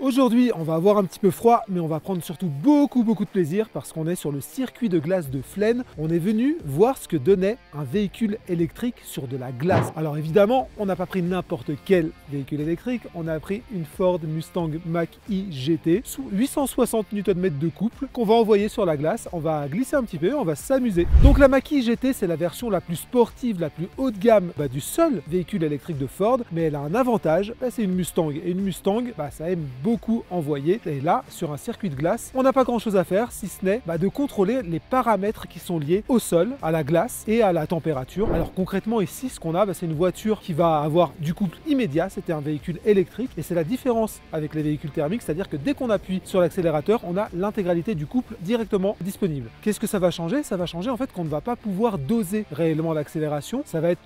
Aujourd'hui, on va avoir un petit peu froid, mais on va prendre surtout beaucoup de plaisir parce qu'on est sur le circuit de glace de Flaine. On est venu voir ce que donnait un véhicule électrique sur de la glace. Alors évidemment, on n'a pas pris n'importe quel véhicule électrique, on a pris une Ford Mustang Mach-E GT sous 860 Nm de couple qu'on va envoyer sur la glace. On va glisser un petit peu, on va s'amuser. Donc la Mach-E GT, c'est la version la plus sportive, la plus haut de gamme du seul véhicule électrique de Ford, mais elle a un avantage, c'est une Mustang. Et une Mustang, ça aime beaucoup envoyer. Et là, sur un circuit de glace, on n'a pas grand chose à faire si ce n'est de contrôler les paramètres qui sont liés au sol, à la glace et à la température. Alors concrètement ici, ce qu'on a, c'est une voiture qui va avoir du couple immédiat. C'était un véhicule électrique et c'est la différence avec les véhicules thermiques, c'est-à-dire que dès qu'on appuie sur l'accélérateur, on a l'intégralité du couple directement disponible. Qu'est-ce que ça va changer? Ça va changer en fait qu'on ne va pas pouvoir doser réellement l'accélération. Ça va être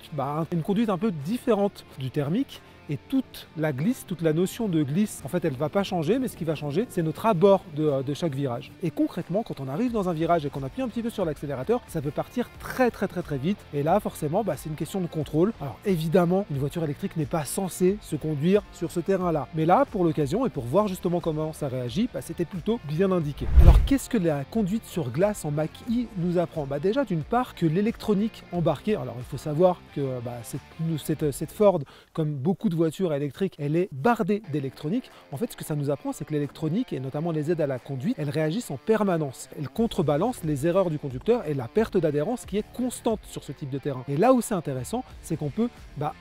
une conduite un peu différente du thermique. Et toute la glisse, toute la notion de glisse, en fait, elle ne va pas changer, mais ce qui va changer, c'est notre abord de chaque virage. Et concrètement, quand on arrive dans un virage et qu'on appuie un petit peu sur l'accélérateur, ça peut partir très vite. Et là, forcément, c'est une question de contrôle. Alors évidemment, une voiture électrique n'est pas censée se conduire sur ce terrain-là. Mais là, pour l'occasion, et pour voir justement comment ça réagit, c'était plutôt bien indiqué. Alors qu'est-ce que la conduite sur glace en Mach-E nous apprend? Déjà, d'une part, que l'électronique embarquée, alors il faut savoir que cette Ford, comme beaucoup de voiture électrique, elle est bardée d'électronique. En fait, ce que ça nous apprend, c'est que l'électronique, et notamment les aides à la conduite, elles réagissent en permanence. Elles contrebalancent les erreurs du conducteur et la perte d'adhérence qui est constante sur ce type de terrain. Et là où c'est intéressant, c'est qu'on peut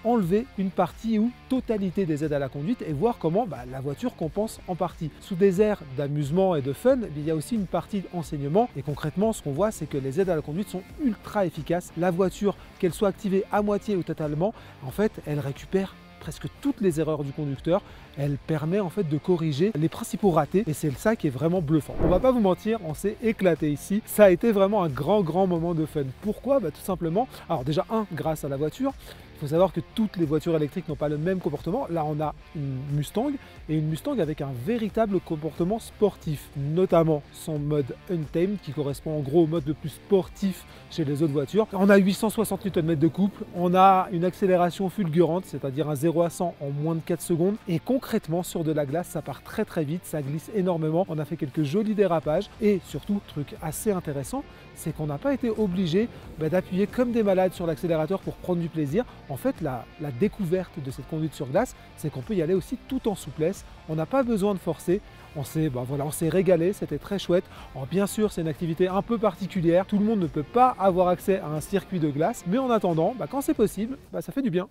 enlever une partie ou totalité des aides à la conduite et voir comment la voiture compense en partie. Sous des airs d'amusement et de fun, il y a aussi une partie d'enseignement. Et concrètement, ce qu'on voit, c'est que les aides à la conduite sont ultra efficaces. La voiture, qu'elle soit activée à moitié ou totalement, en fait, elle récupère presque toutes les erreurs du conducteur. Elle permet en fait de corriger les principaux ratés et c'est ça qui est vraiment bluffant. On va pas vous mentir, on s'est éclaté ici. Ça a été vraiment un grand moment de fun. Pourquoi? Tout simplement, alors déjà grâce à la voiture. Il faut savoir que toutes les voitures électriques n'ont pas le même comportement. Là, on a une Mustang et une Mustang avec un véritable comportement sportif, notamment son mode Untamed qui correspond en gros au mode le plus sportif chez les autres voitures. On a 860 Nm de couple, on a une accélération fulgurante, c'est-à-dire un 0 à 100 en moins de 4 secondes. Et concrètement, sur de la glace, ça part très vite, ça glisse énormément. On a fait quelques jolis dérapages et surtout, truc assez intéressant, c'est qu'on n'a pas été obligé d'appuyer comme des malades sur l'accélérateur pour prendre du plaisir. En fait, la découverte de cette conduite sur glace, c'est qu'on peut y aller aussi tout en souplesse. On n'a pas besoin de forcer. On s'est régalé, c'était très chouette. Alors bien sûr, c'est une activité un peu particulière. Tout le monde ne peut pas avoir accès à un circuit de glace. Mais en attendant, quand c'est possible, ça fait du bien.